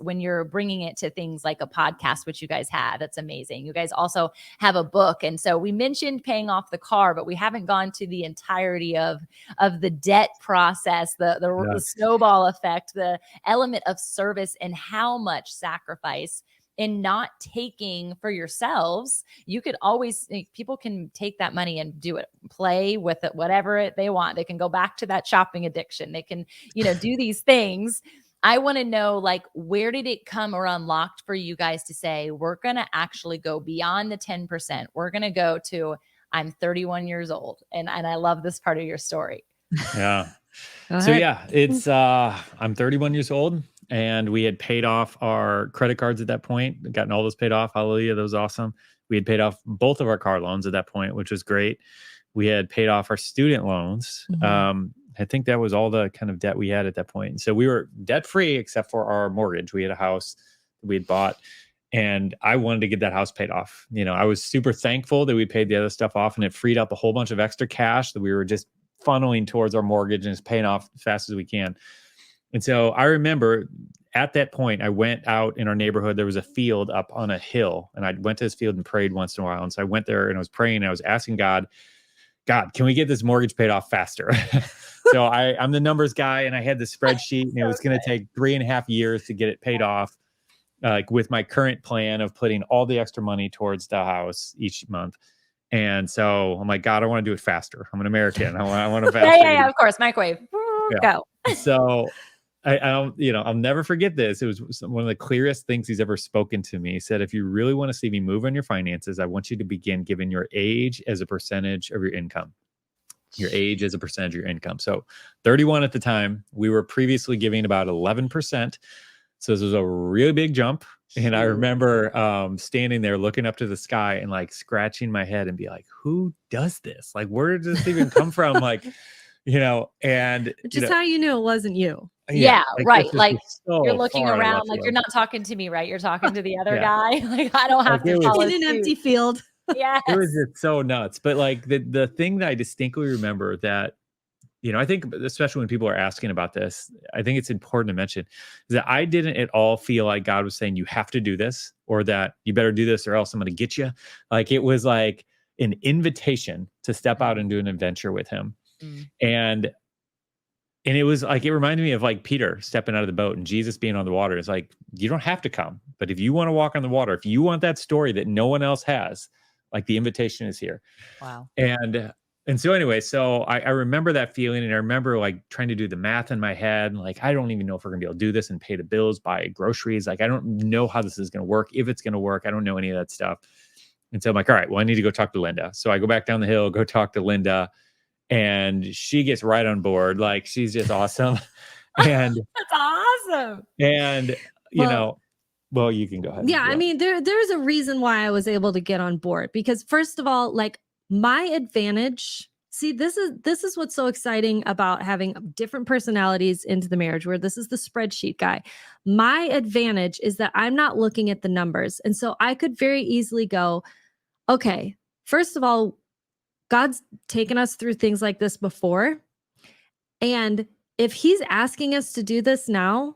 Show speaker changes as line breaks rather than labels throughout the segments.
when you're bringing it to things like a podcast, which you guys have. That's amazing. You guys also have a book. And so we mentioned paying off the car, but we haven't gone to the entirety of the debt process, the snowball effect, the element of service, and how much sacrifice in not taking for yourselves. You could always, people can take that money and do it, play with it, whatever they want. They can go back to that shopping addiction. They can, do these things. I want to know, like, where did it come or unlocked for you guys to say, we're going to actually go beyond the 10%. We're going to go to, I'm 31 years old. And I love this part of your story.
Yeah. So it's, I'm 31 years old and we had paid off our credit cards at that point, gotten all those paid off. Hallelujah. That was awesome. We had paid off both of our car loans at that point, which was great. We had paid off our student loans. I think that was all the kind of debt we had at that point. And so we were debt free except for our mortgage. We had a house that we had bought and I wanted to get that house paid off. I was super thankful that we paid the other stuff off and it freed up a whole bunch of extra cash that we were just funneling towards our mortgage and just paying off as fast as we can. And so I remember at that point, I went out in our neighborhood. There was a field up on a hill and I went to this field and prayed once in a while. And so I went there and I was praying and I was asking God, can we get this mortgage paid off faster? So I'm the numbers guy and I had the spreadsheet and it was going to take 3.5 years to get it paid off. Like with my current plan of putting all the extra money towards the house each month. And so I'm like, God, I want to do it faster. I'm an American. I want to faster.
Yeah, of course. Microwave. Go.
So I'll never forget this. It was one of the clearest things he's ever spoken to me. He said, if you really want to see me move on your finances, I want you to begin giving your age as a percentage of your income. Your age as a percentage of your income. So 31 at the time, we were previously giving about 11%. So this was a really big jump. And I remember standing there looking up to the sky and like scratching my head and be like, who does this? Like, where does this even come from? Like, and
just how you knew it wasn't you.
Yeah, right. Like you're looking around, like you're not talking to me, right? You're talking to the other guy. Like I don't have to follow
in an empty field.
Yeah,
it was just so nuts. But like the thing that I distinctly remember that, I think especially when people are asking about this, I think it's important to mention is that I didn't at all feel like God was saying you have to do this or that you better do this or else I'm going to get you. Like it was like an invitation to step out and do an adventure with him. And it was like, it reminded me of like Peter stepping out of the boat and Jesus being on the water. It's like, you don't have to come, but if you want to walk on the water, if you want that story that no one else has, like the invitation is here.
Wow.
And so anyway, so I remember that feeling and I remember like trying to do the math in my head. And like, I don't even know if we're gonna be able to do this and pay the bills, buy groceries. Like, I don't know how this is going to work. If it's going to work, I don't know any of that stuff. And so I'm like, all right, well, I need to go talk to Linda. So I go back down the hill, go talk to Linda and she gets right on board. Like she's just awesome. And
that's awesome.
And well, you can go ahead.
Yeah. I mean, there's a reason why I was able to get on board because first of all, like, my advantage, see, this is what's so exciting about having different personalities into the marriage, where this is the spreadsheet guy. My advantage is that I'm not looking at the numbers. And so I could very easily go, okay, first of all, God's taken us through things like this before. And if he's asking us to do this now,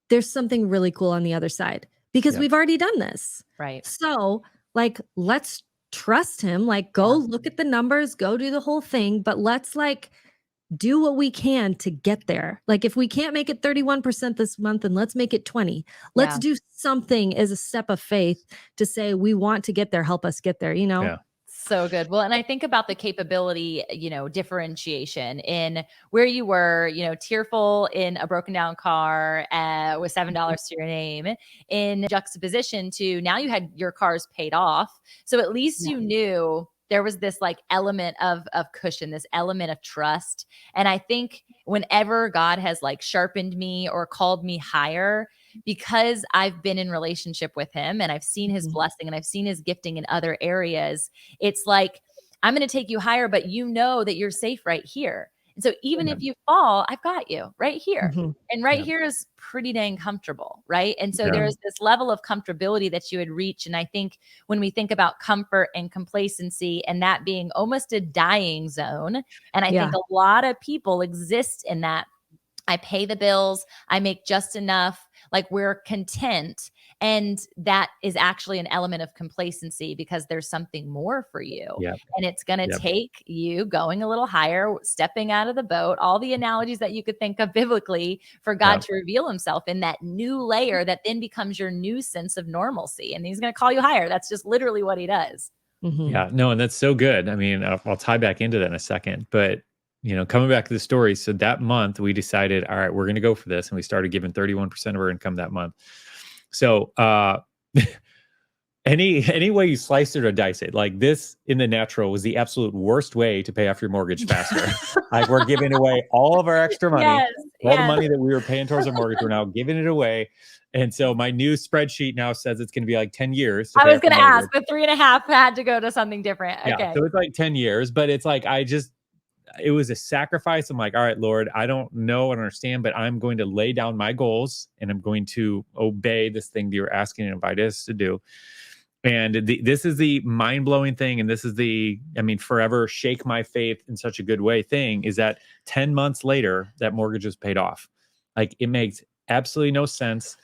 there's something really cool on the other side because we've already done this.
Right.
So like, let's trust him, like go look at the numbers, go do the whole thing, but let's like do what we can to get there. Like if we can't make it 31% this month, then let's make it 20. Let's do something as a step of faith to say, we want to get there. Help us get there,
Yeah.
So good. Well, and I think about the capability, differentiation in where you were, tearful in a broken down car with $7 to your name, in juxtaposition to now you had your cars paid off. So at least you knew there was this like element of cushion, this element of trust. And I think whenever God has like sharpened me or called me higher, because I've been in relationship with him and I've seen his blessing and I've seen his gifting in other areas, it's like, I'm going to take you higher, but you know that you're safe right here. And so even if you fall, I've got you right here. And right here is pretty dang comfortable, right? And so there's this level of comfortability that you would reach. And I think when we think about comfort and complacency and that being almost a dying zone, and I think a lot of people exist in that. I pay the bills. I make just enough. like we're content. And that is actually an element of complacency because there's something more for you.
Yep.
And it's going to
Yep.
take you going a little higher, stepping out of the boat, all the analogies that you could think of biblically for God to reveal himself in that new layer that then becomes your new sense of normalcy. And he's going to call you higher. That's just literally what he does.
Mm-hmm.
Yeah, no, and that's so good. I mean, I'll tie back into that in a second, but coming back to the story. So that month we decided, all right, we're going to go for this. And we started giving 31% of our income that month. So, any way you slice it or dice it, like this in the natural was the absolute worst way to pay off your mortgage faster. Like we're giving away all of our extra money, all the money that we were paying towards our mortgage, we're now giving it away. And so my new spreadsheet now says it's going to be like 10 years.
I was going to ask, the 3.5 had to go to something different. Okay.
Yeah, so it's like 10 years, but it's like, it was a sacrifice. I'm like, all right, Lord, I don't know and understand, but I'm going to lay down my goals and I'm going to obey this thing that you're asking and invite us to do. And this is the mind-blowing thing. And this is forever shake my faith in such a good way thing is that 10 months later, that mortgage was paid off. Like it makes absolutely no sense.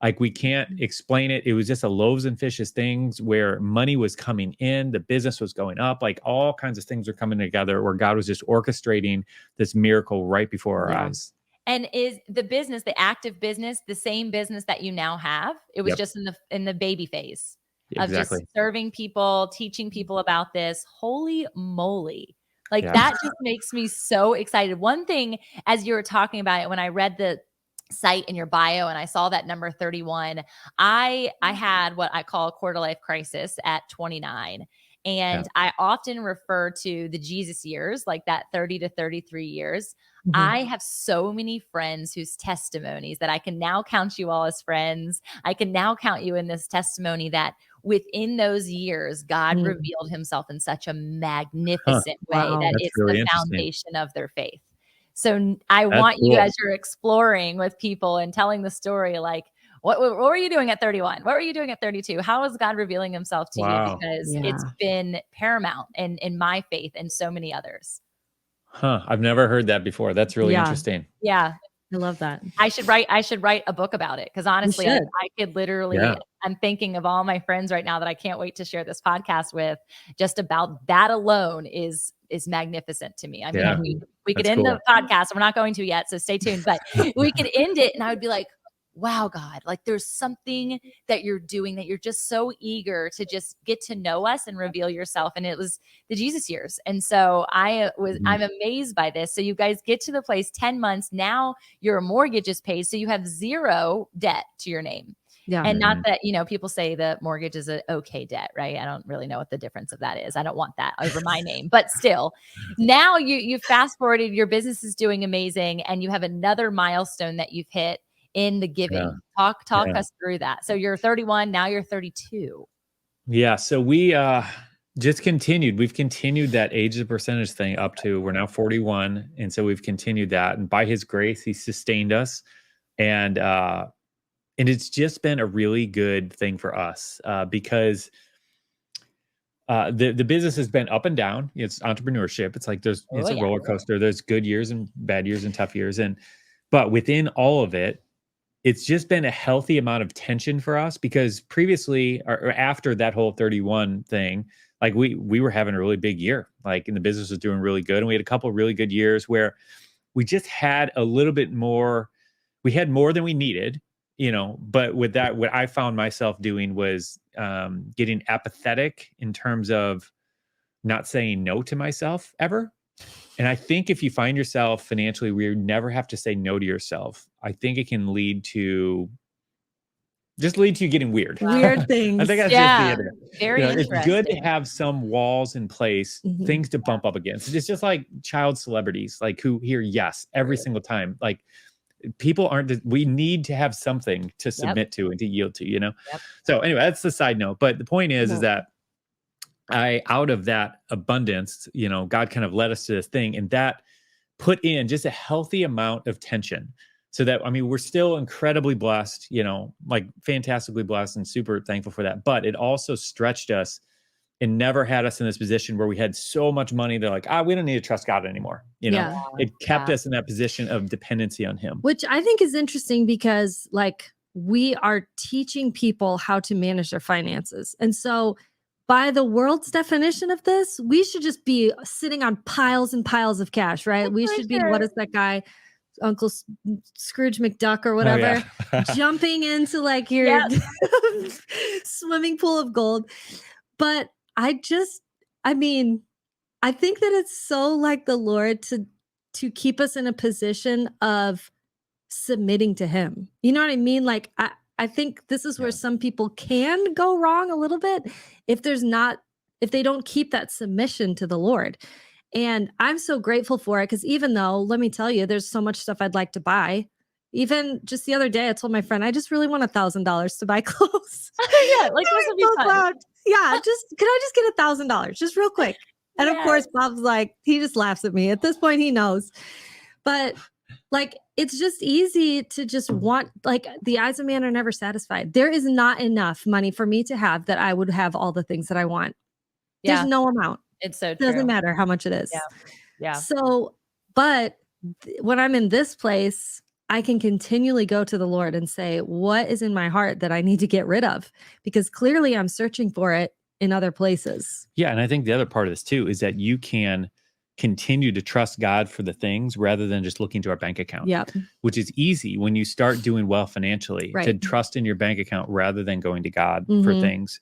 Like we can't explain it. It was just a loaves and fishes things where money was coming in, the business was going up, like all kinds of things are coming together where God was just orchestrating this miracle right before our eyes.
And is the business, the active business, the same business that you now have? It was just in the baby phase of just serving people, teaching people about this. Holy moly. Like that just makes me so excited. One thing, as you were talking about it, when I read the site in your bio and I saw that number 31, I had what I call a quarter life crisis at 29. And I often refer to the Jesus years, like that 30 to 33 years. Mm-hmm. I have so many friends whose testimonies that I can now count you all as friends. I can now count you in this testimony that within those years, God revealed himself in such a magnificent way that it's really the foundation of their faith. So I want you, as you're exploring with people and telling the story, like, what were you doing at 31? What were you doing at 32? How is God revealing himself to you? Because it's been paramount in my faith and so many others.
I've never heard that before. That's really interesting.
Yeah.
I love that.
I should write a book about it. Cause honestly, I could literally, I'm thinking of all my friends right now that I can't wait to share this podcast with. Just about that alone is magnificent to me. I mean, we could end the podcast. We're not going to yet, so stay tuned, but we could end it and I would be like, wow, God, like there's something that you're doing that you're just so eager to just get to know us and reveal yourself. And it was the Jesus years. And so I'm amazed by this. So you guys get to the place 10 months. Now your mortgage is paid. So you have zero debt to your name. Yeah. And not that, people say the mortgage is an okay debt, right? I don't really know what the difference of that is. I don't want that over my name, but still now you fast forwarded, your business is doing amazing. And you have another milestone that you've hit in the giving. Talk us through that. So you're 31, now you're 32. Yeah.
So we just continued. We've continued that age of percentage thing up to, we're now 41. And so we've continued that. And by his grace, he sustained us. And it's just been a really good thing for us because the business has been up and down. It's entrepreneurship. It's like it's a roller coaster. There's good years and bad years and tough years. But within all of it, it's just been a healthy amount of tension for us because previously or after that whole 31 thing, like we were having a really big year, like, and the business was doing really good. And we had a couple of really good years where we just had a little bit more, we had more than we needed, but with that, what I found myself doing was getting apathetic in terms of not saying no to myself ever. And I think if you find yourself financially where you never have to say no to yourself, I think it can lead to you getting weird.
Weird things.
I think that's just the end of it.
Very interesting.
It's good to have some walls in place, things to bump up against. It's just like child celebrities, like who hear yes every single time. Like people we need to have something to submit to and to yield to, Yep. So anyway, that's the side note. But the point is that out of that abundance, God kind of led us to this thing, and that put in just a healthy amount of tension so that, we're still incredibly blessed, like fantastically blessed and super thankful for that. But it also stretched us and never had us in this position where we had so much money. They're like, we don't need to trust God anymore. It kept us in that position of dependency on him.
Which I think is interesting because like we are teaching people how to manage their finances. And so by the world's definition of this, we should just be sitting on piles and piles of cash, right? We should be, what is that guy, Uncle Scrooge McDuck or whatever, jumping into like your swimming pool of gold. But I think that it's so like the Lord to keep us in a position of submitting to him. You know what I mean? Like I think this is where some people can go wrong a little bit if they don't keep that submission to the Lord. And I'm so grateful for it, because even though, let me tell you, there's so much stuff I'd like to buy. Even just the other day, I told my friend, I just really want $1,000 to buy clothes.
Yeah, like this would be fun.
Yeah, can I just get $1,000 just real quick? And of course, Bob's like, he just laughs at me. At this point, he knows. But like, it's just easy to just want, like, the eyes of man are never satisfied. There is not enough money for me to have that I would have all the things that I want. Yeah. There's no amount.
It's so true.
Doesn't matter how much it is.
Yeah.
So, but when I'm in this place, I can continually go to the Lord and say, what is in my heart that I need to get rid of? Because clearly I'm searching for it in other places.
Yeah. And I think the other part of this too is that you can continue to trust God for the things rather than just looking to our bank account.
Yep.
Which is easy when you start doing well financially, to trust in your bank account rather than going to God for things.